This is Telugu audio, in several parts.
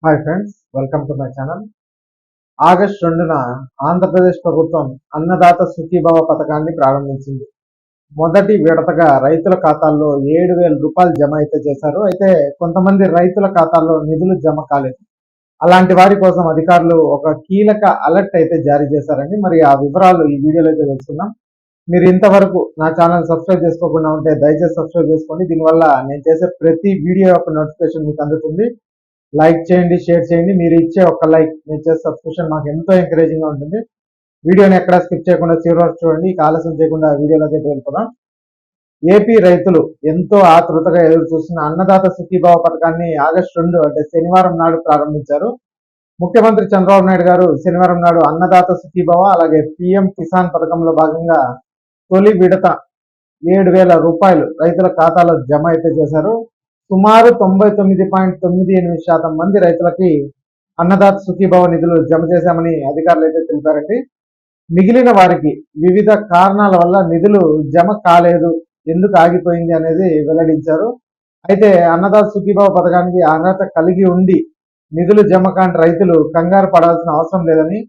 Hi friends, welcome to my channel. August 2న Andhra Pradesh ప్రభుత్వం అన్నదాత సుఖీభవ పథకాన్ని ప్రారంభించింది. మొదటి విడతగా రైతుల ఖాతాల్లో 7,000 రూపాయలు జమ అయితే చేశారు. అయితే కొంతమంది రైతుల ఖాతాల్లో నిధులు జమ కాలేదు. అలాంటి వారి కోసం అధికారులు ఒక కీలక అలర్ట్ అయితే జారీ చేశారండి. మరి ఆ వివరాలు ఈ వీడియోలో అయితే తెలుసుకుందాం. మీరు ఇంతవరకు నా ఛానల్ సబ్స్క్రైబ్ చేసుకోకుండా ఉంటే దయచేసి సబ్స్క్రైబ్ చేసుకోండి. దీనివల్ల నేను చేసే ప్రతి వీడియో యొక్క నోటిఫికేషన్ మీకు అందుతుంది. లైక్ చేయండి, షేర్ చేయండి. మీరు ఇచ్చే ఒక లైక్, మీరు చేసే సబ్స్క్రిప్షన్ మాకు ఎంతో ఎంకరేజింగ్గా ఉంటుంది. వీడియోని ఎక్కడ స్కిప్ చేయకుండా చివరి వరకు చూడండి. ఆలస్యం చేయకుండా వీడియోలోకి అయితే వెళ్ళిపోదాం. ఏపీ రైతులు ఎంతో ఆతృతగా ఎదురు చూస్తున్న అన్నదాత సుఖీభావ పథకాన్ని ఆగస్టు 2 అంటే శనివారం నాడు ప్రారంభించారు. ముఖ్యమంత్రి చంద్రబాబు నాయుడు గారు శనివారం నాడు అన్నదాత సుఖీభావ అలాగే పిఎం కిసాన్ పథకంలో భాగంగా తొలి విడత 7,000 రూపాయలు రైతుల ఖాతాలో జమ అయితే చేశారు. సుమారు 99.98% మంది రైతులకి అన్నదాత సుఖీభావ నిధులు జమ చేశామని అధికారులు అయితే తెలిపారండి. మిగిలిన వారికి వివిధ కారణాల వల్ల నిధులు జమ కాలేదు, ఎందుకు ఆగిపోయింది అనేది వెల్లడించారు. అయితే అన్నదాత సుఖీభావ పథకానికి అర్హత కలిగి ఉండి నిధులు జమ కాని రైతులు కంగారు పడాల్సిన అవసరం లేదని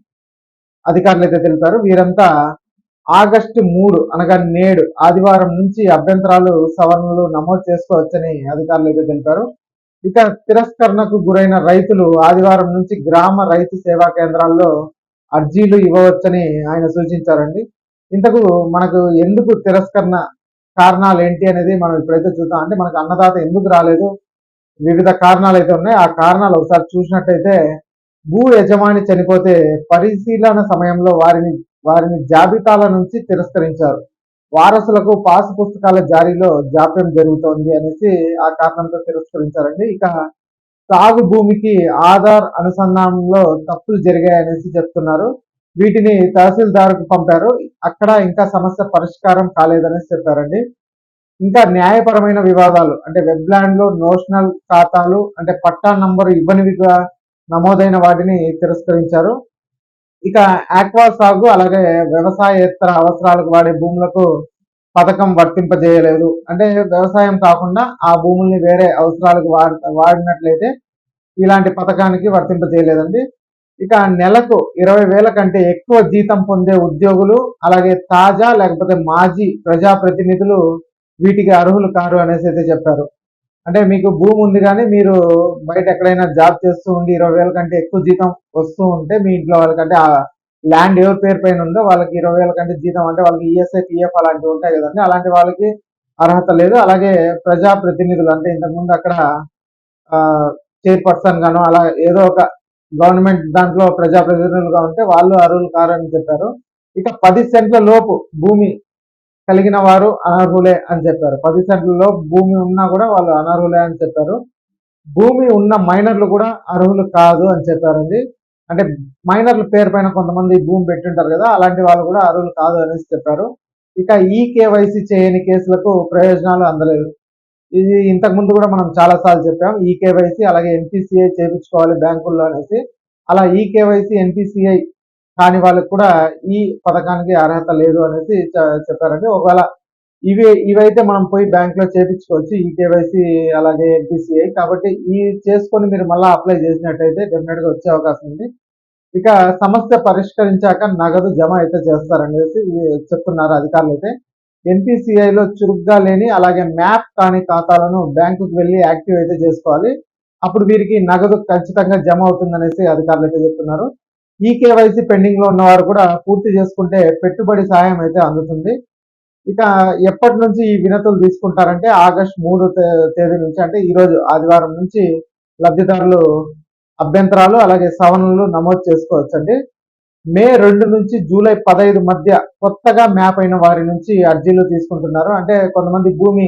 అధికారులు అయితే తెలిపారు. వీరంతా ఆగస్టు 3 అనగా నేడు ఆదివారం నుంచి అభ్యంతరాలు సవరణలు నమోదు చేసుకోవచ్చని అధికారులు అయితే తెలిపారు. ఇక తిరస్కరణకు గురైన రైతులు ఆదివారం నుంచి గ్రామ రైతు సేవా కేంద్రాల్లో అర్జీలు ఇవ్వవచ్చని ఆయన సూచించారండి. ఇంతకు మనకు ఎందుకు తిరస్కరణ కారణాలు ఏంటి అనేది మనం ఇప్పుడైతే చూద్దాం. అంటే మనకు అన్నదాత ఎందుకు రాలేదు, వివిధ కారణాలు అయితే ఉన్నాయి. ఆ కారణాలు ఒకసారి చూసినట్టయితే, భూ యజమాని చనిపోతే పరిశీలన సమయంలో వారిని జాబితాల నుంచి తిరస్కరించారు. వారసులకు పాసు పుస్తకాల జారీలో జాప్యం జరుగుతోంది అనేసి ఆ కారణంతో తిరస్కరించారండి. ఇక సాగు భూమికి ఆధార్ అనుసంధానంలో తప్పులు జరిగాయనేసి చెప్తున్నారు. వీటిని తహసీల్దార్కు పంపారు. అక్కడ ఇంకా సమస్య పరిష్కారం కాలేదనేసి చెప్పారండి. ఇంకా న్యాయపరమైన వివాదాలు అంటే వెబ్లాండ్లో నోషనల్ ఖాతాలు అంటే పట్టా నంబరు ఇవ్వనివిగా నమోదైన వాటిని తిరస్కరించారు. ఇక ఆక్వా సాగు అలాగే వ్యవసాయేతర అవసరాలకు వాడే భూములకు పథకం వర్తింపజేయలేదు. అంటే వ్యవసాయం కాకుండా ఆ భూముల్ని వేరే అవసరాలకు వాడినట్లయితే ఇలాంటి పథకానికి వర్తింపజేయలేదండి. ఇక నెలకు 20,000 కంటే ఎక్కువ జీతం పొందే ఉద్యోగులు అలాగే తాజా లేకపోతే మాజీ ప్రజాప్రతినిధులు వీటికి అర్హులు కారు అనేసి అయితే చెప్పారు. అంటే మీకు భూమి ఉంది కానీ మీరు బయట ఎక్కడైనా జాబ్ చేస్తూ ఉండి 20,000 కంటే ఎక్కువ జీతం వస్తూ ఉంటే మీ ఇంట్లో వాళ్ళకంటే ఆ ల్యాండ్ ఎవరి పేరు పైన ఉందో వాళ్ళకి 20,000 కంటే జీతం అంటే వాళ్ళకి ఈఎస్ఐ పిఎఫ్ అలాంటివి ఉంటాయి కదండి, అలాంటి వాళ్ళకి అర్హత లేదు. అలాగే ప్రజాప్రతినిధులు అంటే ఇంతకుముందు అక్కడ చైర్పర్సన్ గాను అలా ఏదో ఒక గవర్నమెంట్ దాంట్లో ప్రజాప్రతినిధులుగా ఉంటే వాళ్ళు అర్హులు కారని చెప్పారు. ఇక 10 సెంట్ల లోపు భూమి కలిగిన వారు అనర్హులే అని చెప్పారు. 10 సెంట్లలో భూమి ఉన్నా కూడా వాళ్ళు అనర్హులే అని చెప్పారు. భూమి ఉన్న మైనర్లు కూడా అర్హులు కాదు అని చెప్పారండి. అంటే మైనర్ల పేరు పైన కొంతమంది భూమి పెట్టుంటారు కదా, అలాంటి వాళ్ళు కూడా అర్హులు కాదు అనేసి చెప్పారు. ఇక ఈ కేవైసీ చేయని కేసులకు ప్రయోజనాలు అందలేదు. ఇది ఇంతకు ముందు కూడా మనం చాలా సార్లు చెప్పాం. ఈ కేవైసీ అలాగే ఎన్పిసిఐ చేయించుకోవాలి బ్యాంకుల్లో అనేసి. అలా ఈ కేవైసీ ఎన్పిసిఐ కాని వాళ్ళకి కూడా ఈ పథకానికి అర్హత లేదు అనేసి చెప్పారండి. ఒకవేళ ఇవైతే మనం పోయి బ్యాంక్ లో చేయించుకోవచ్చు, ఈ కేవైసీ అలాగే ఎన్పిసిఐ. కాబట్టి ఈ చేసుకొని మీరు మళ్ళీ అప్లై చేసినట్టయితే డెఫినెట్ గా వచ్చే అవకాశం ఉంది. ఇక సమస్య పరిష్కరించాక నగదు జమ అయితే చేస్తారనేసి చెప్తున్నారు అధికారులు అయితే. ఎన్పిసిఐలో చురుగ్గా లేని అలాగే మ్యాప్ కాని ఖాతాలను బ్యాంకుకు వెళ్ళి యాక్టివ్ అయితే చేసుకోవాలి. అప్పుడు వీరికి నగదు ఖచ్చితంగా జమ అవుతుందనేసి అధికారులు అయితే చెప్తున్నారు. ఈ కేవైసీ పెండింగ్ లో ఉన్నవారు కూడా పూర్తి చేసుకుంటే పెట్టుబడి సాయం అయితే అందుతుంది. ఇక ఎప్పటి నుంచి ఈ వినతులు తీసుకుంటారంటే ఆగస్టు 3 తేదీ నుంచి అంటే ఈ రోజు ఆదివారం నుంచి లబ్ధిదారులు అభ్యంతరాలు అలాగే సవరణలు నమోదు చేసుకోవచ్చండి. మే 2 నుంచి జూలై 15 మధ్య కొత్తగా మ్యాప్ అయిన వారి నుంచి అర్జీలు తీసుకుంటున్నారు. అంటే కొంతమంది భూమి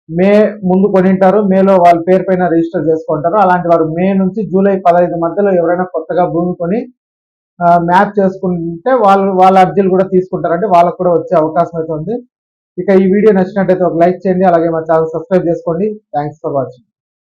మే ముందు కొనింటారు, మేలో వాళ్ళ పేరు పైన రిజిస్టర్ చేసుకుంటారు. అలాంటి వారు మే నుంచి జూలై 15 మధ్యలో ఎవరైనా కొత్తగా భూమి కొని మ్యాప్ చేసుకుంటే వాళ్ళ అర్జీలు కూడా తీసుకుంటారు. అంటే వాళ్ళకు కూడా వచ్చే అవకాశం అయితే ఉంది. ఇక ఈ వీడియో నచ్చినట్టయితే ఒక లైక్ చేయండి, అలాగే మా ఛానల్ సబ్స్క్రైబ్ చేసుకోండి. Thanks for watching.